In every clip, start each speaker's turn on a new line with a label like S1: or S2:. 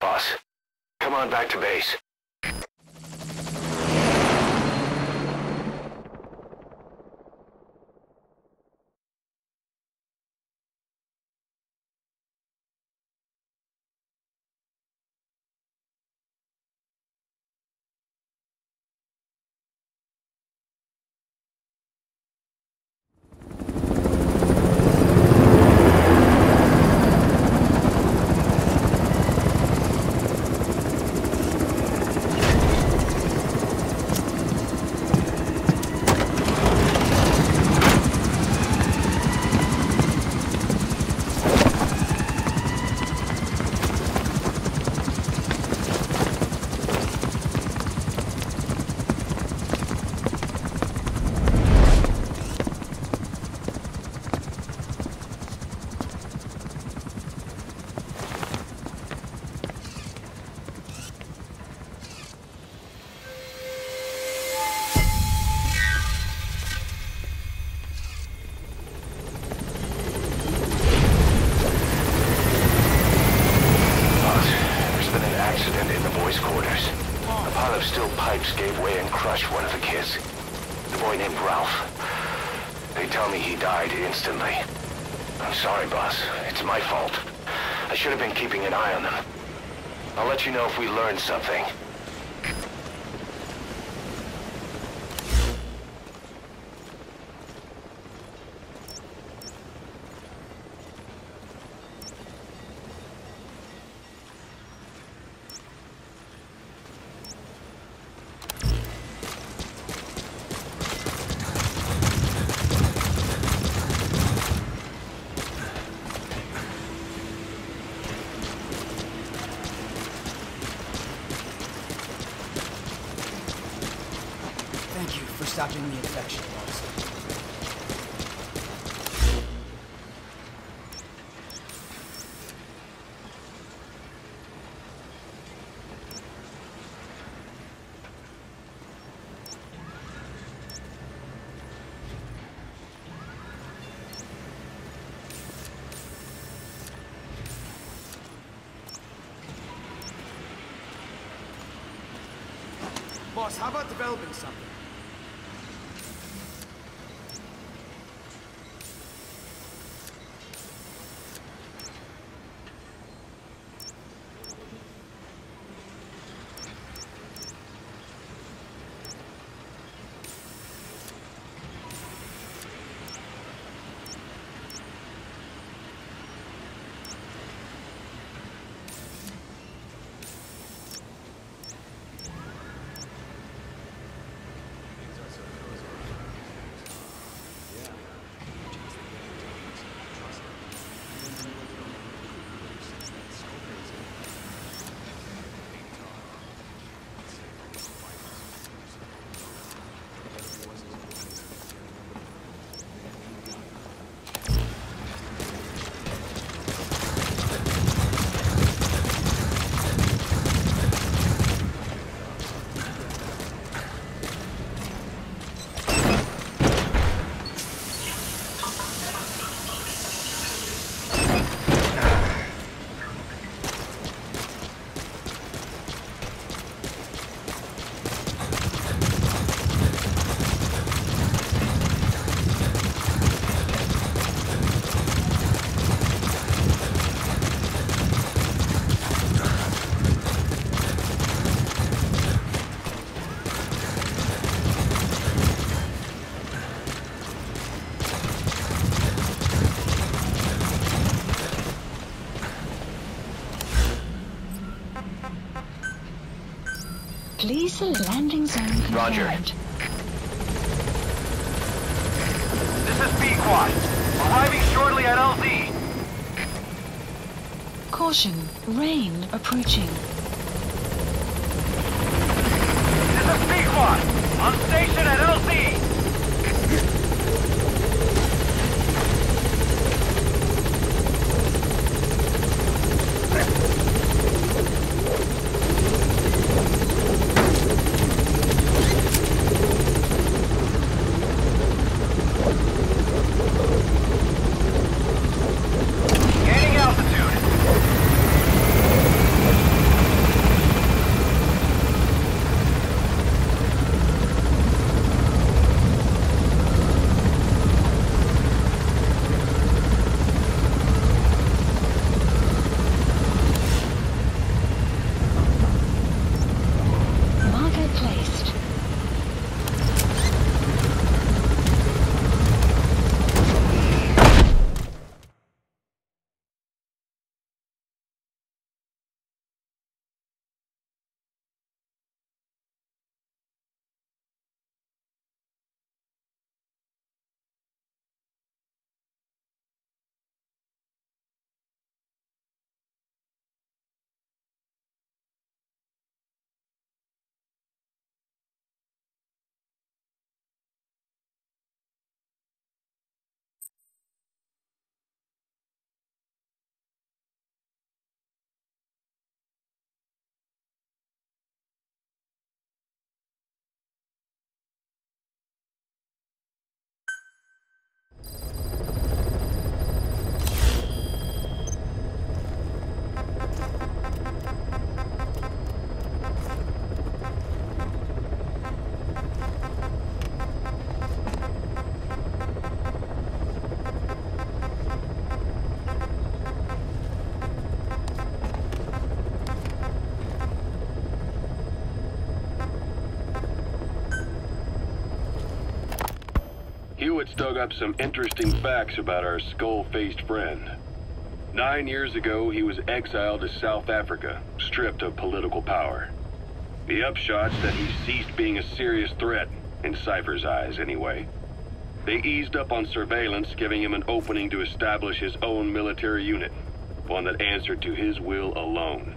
S1: Boss, come on back to base. Gave way and crushed one of the kids. The boy named Ralph. They tell me he died instantly. I'm sorry, boss. It's my fault. I should have been keeping an eye on them. I'll let you know if we learn something.
S2: Thank you for stopping the infection, boss. Boss, how about developing something?
S3: Lethal landing zone confirmed.
S1: Roger. This is Pequod. Arriving shortly at LZ.
S3: Caution, rain approaching.
S1: This is Pequod. On station at LZ.
S4: just dug up some interesting facts about our skull-faced friend. 9 years ago, he was exiled to South Africa, stripped of political power. The upshot's that he ceased being a serious threat, in Cypher's eyes anyway. They eased up on surveillance, giving him an opening to establish his own military unit, one that answered to his will alone.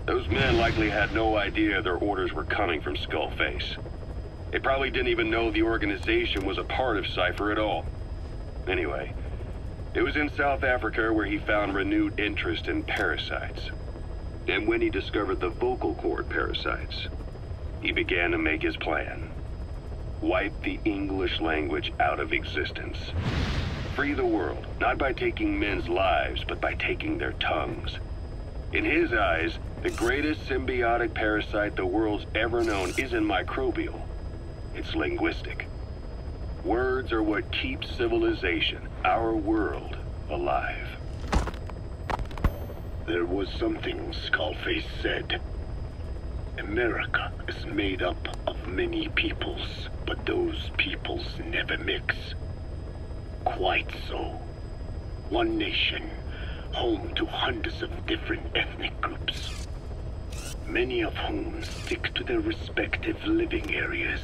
S4: Those men likely had no idea their orders were coming from Skullface. They probably didn't even know the organization was a part of Cypher at all. Anyway, it was in South Africa where he found renewed interest in parasites. And when he discovered the vocal cord parasites, he began to make his plan. Wipe the English language out of existence. Free the world, not by taking men's lives, but by taking their tongues. In his eyes, the greatest symbiotic parasite the world's ever known isn't microbial. It's linguistic. Words are what keeps civilization, our world, alive.
S5: There was something Skullface said. America is made up of many peoples, but those peoples never mix. Quite so. One nation, home to hundreds of different ethnic groups, many of whom stick to their respective living areas.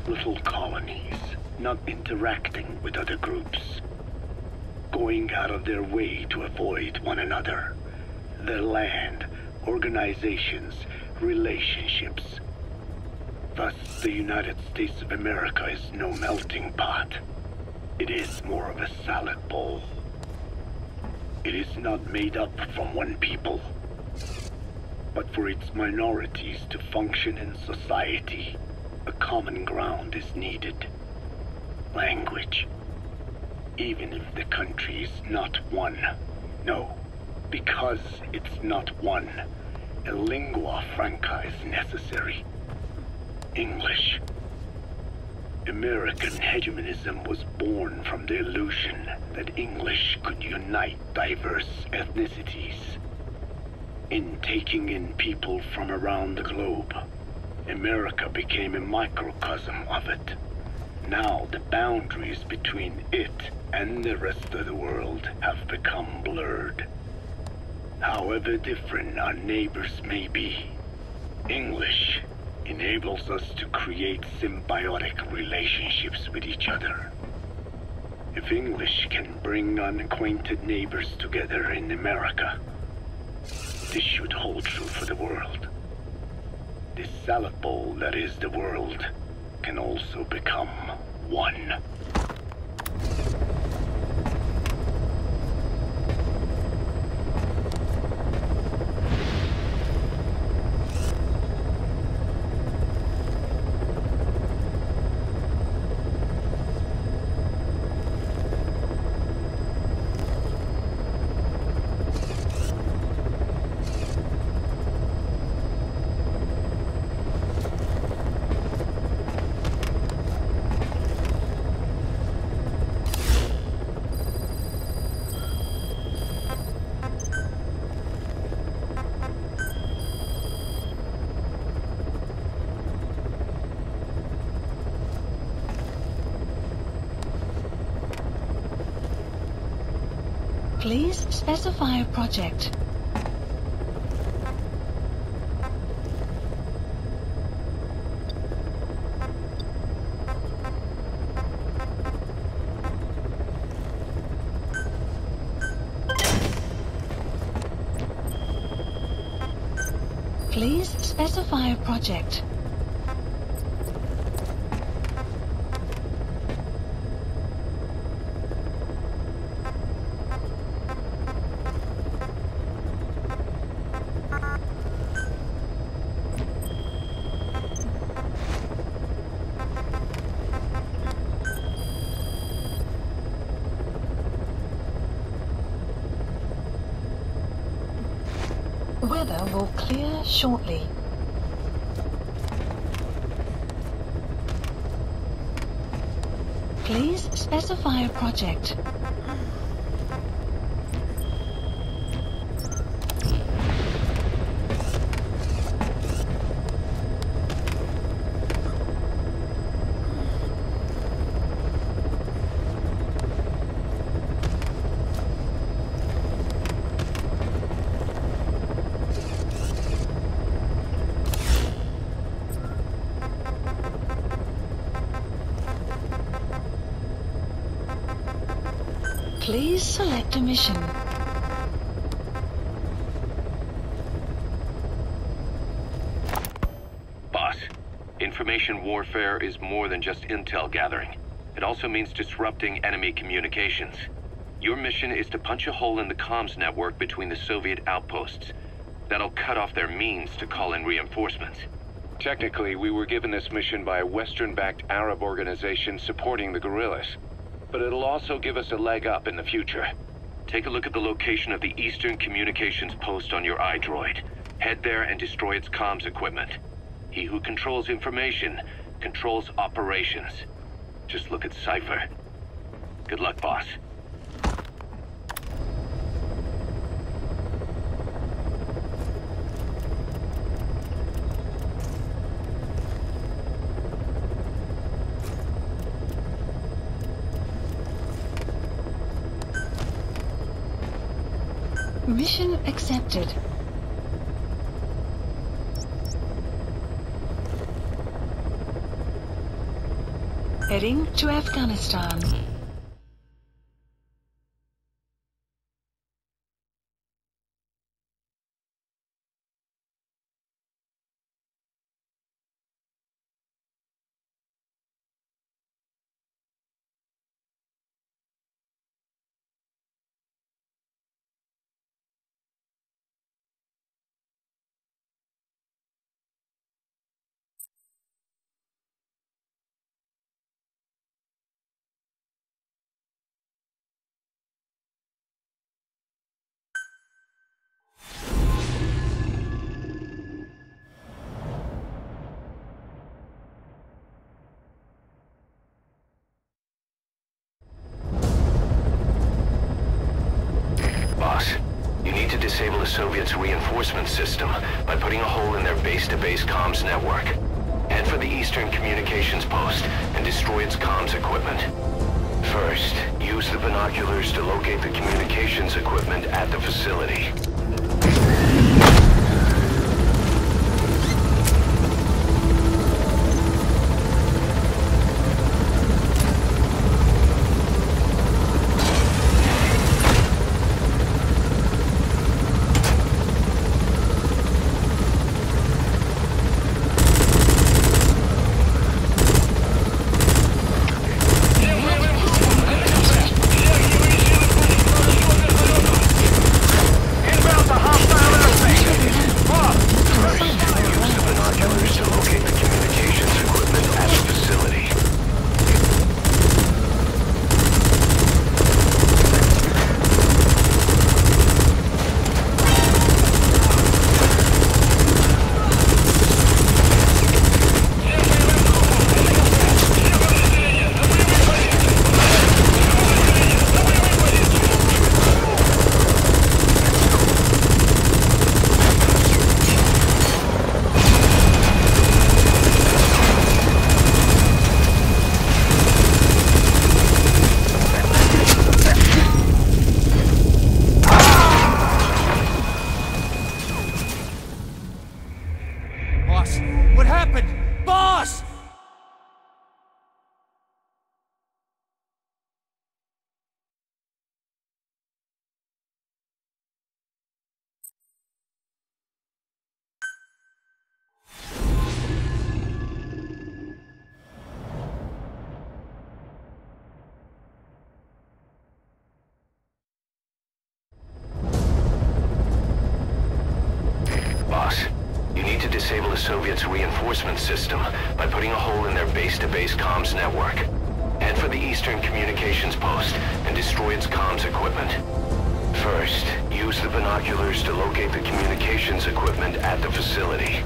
S5: Little colonies, not interacting with other groups, going out of their way to avoid one another, their land, organizations, relationships. Thus, the United States of America is no melting pot. It is more of a salad bowl. It is not made up from one people, but for its minorities to function in society, a common ground is needed. Language. Even if the country is not one. No, because it's not one, a lingua franca is necessary. English. American hegemonism was born from the illusion that English could unite diverse ethnicities. In taking in people from around the globe, America became a microcosm of it. Now the boundaries between it and the rest of the world have become blurred. However different our neighbors may be, English enables us to create symbiotic relationships with each other. If English can bring unacquainted neighbors together in America, this should hold true for the world. This salad bowl that is the world can also become one.
S3: Please specify a project. Please specify a project. Weather will clear shortly. Please specify a project. Please select a mission.
S4: Boss, information warfare is more than just intel gathering. It also means disrupting enemy communications. Your mission is to punch a hole in the comms network between the Soviet outposts. That'll cut off their means to call in reinforcements. Technically, we were given this mission by a Western-backed Arab organization supporting the guerrillas. But it'll also give us a leg up in the future. Take a look at the location of the Eastern Communications Post on your iDroid. Head there and destroy its comms equipment. He who controls information controls operations. Just look at Cypher. Good luck, boss.
S3: Mission accepted. Heading to Afghanistan.
S1: Disable the Soviets' reinforcement system by putting a hole in their base-to-base comms network. Head for the Eastern Communications Post and destroy its comms equipment. First, use the binoculars to locate the communications equipment at the facility. Disable the Soviets' reinforcement system by putting a hole in their base-to-base comms network. Head for the Eastern Communications Post and destroy its comms equipment. First, use the binoculars to locate the communications equipment at the facility.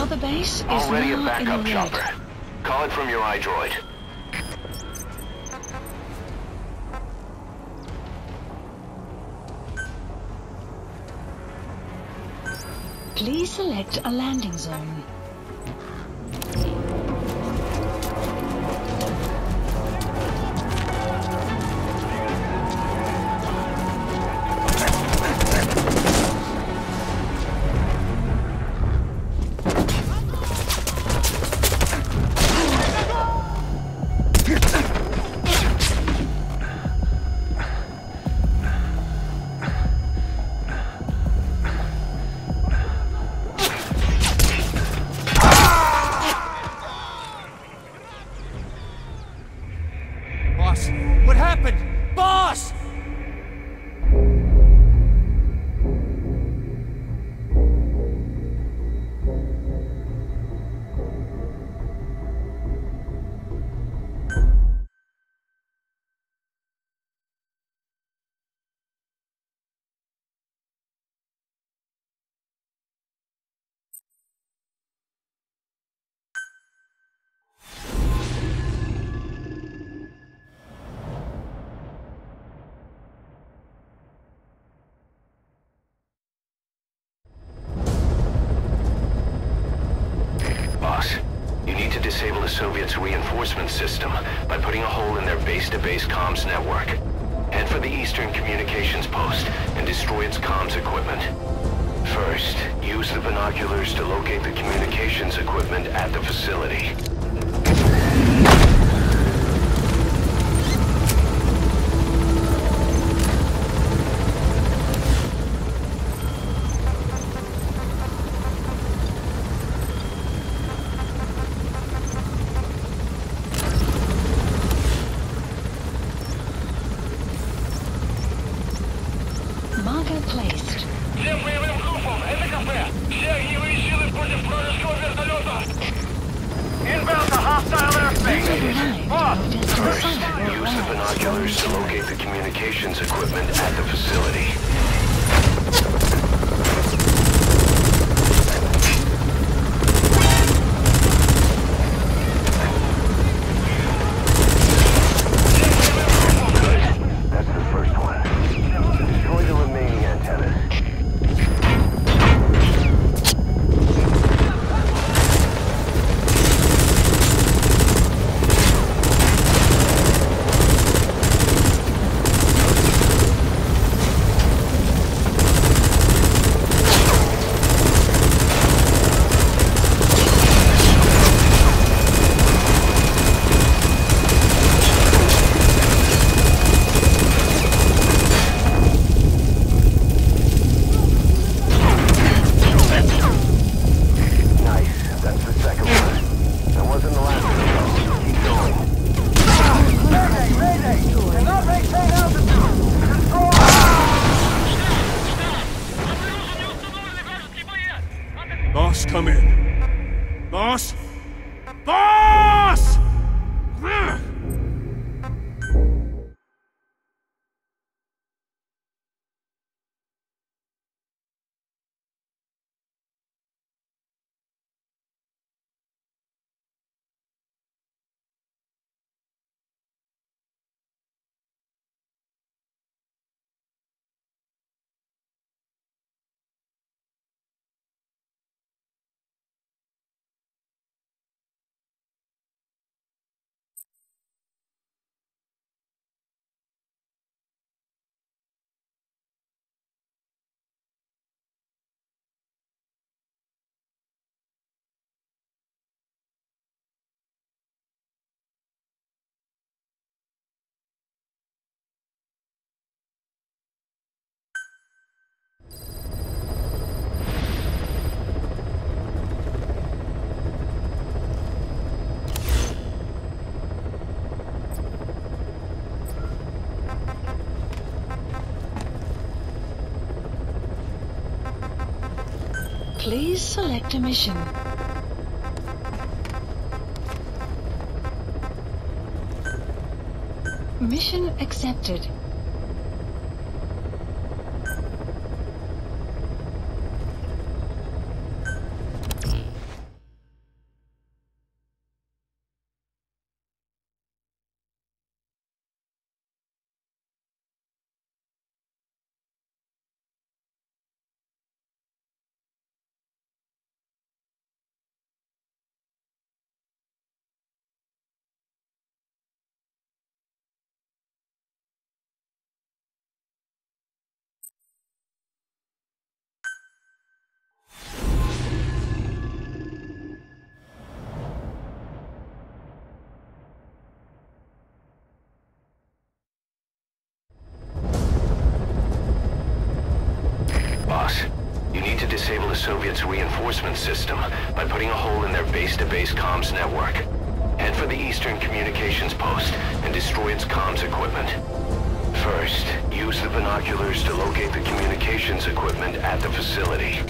S3: Mother base is
S1: Already a
S3: now in the
S1: backup
S3: red.
S1: chopper. Call it from your iDroid.
S3: Please select a landing zone.
S2: Boss, what happened? Boss!
S1: You need to disable the Soviets' reinforcement system by putting a hole in their base-to-base comms network. Head for the Eastern Communications Post and destroy its comms equipment. First, use the binoculars to locate the communications equipment at the facility.
S3: Marker placed.
S6: Всем боевым группам, это кафе! Все огневые силы против вражеского вертолета! Inbound to hostile airspace! Boss!
S1: First, use the binoculars to locate the communications equipment at the facility.
S7: Boss, come in. Boss? Boss!
S3: Please select a mission. Mission accepted.
S1: Soviets' reinforcement system by putting a hole in their base-to-base comms network. Head for the Eastern Communications Post and destroy its comms equipment. First, use the binoculars to locate the communications equipment at the facility.